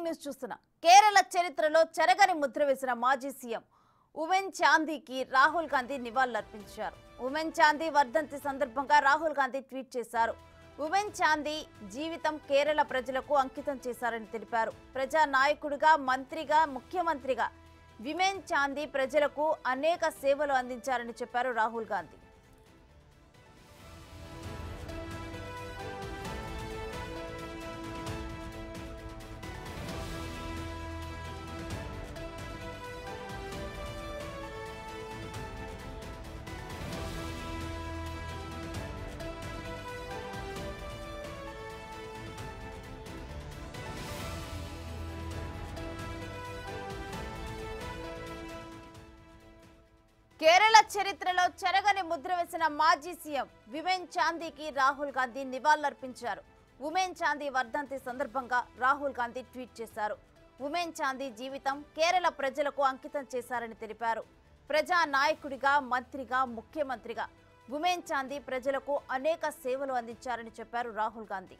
News చూస్తున్నా. కేరళ చరిత్రలో చెరగని ముద్ర వేసిన మాజీ సీఎం ఉమెన్ చాందీకి రాహుల్ గాంధీ నివాళులర్పించారు. ఉమెన్ చాందీ వర్ధంతి సందర్భంగా రాహుల్ గాంధీ ట్వీట్ చేశారు. ఉమెన్ చాందీ జీవితం కేరళ ప్రజలకు అంకితం చేశారని తెలిపారు. ప్రజా నాయకుడిగా, మంత్రిగా, ముఖ్యమంత్రిగా ఉమెన్ చాందీ ప్రజలకు అనేక సేవలు అందించారని చెప్పారు రాహుల్ గాంధీ. కేరళ చరిత్రలో చెరగని ముద్ర వేసిన మాజీ సీఎం ఉమెన్ చాందీకి రాహుల్ గాంధీ నివాళులర్పించారు. ఉమెన్ చాందీ వర్ధంతి సందర్భంగా రాహుల్ గాంధీ ట్వీట్ చేశారు. ఉమెన్ చాందీ జీవితం కేరళ ప్రజలకు అంకితం చేశారని తెలిపారు. ప్రజా నాయకుడిగా, మంత్రిగా, ముఖ్యమంత్రిగా ఉమెన్ చాందీ ప్రజలకు అనేక సేవలు అందించారని చెప్పారు రాహుల్ గాంధీ.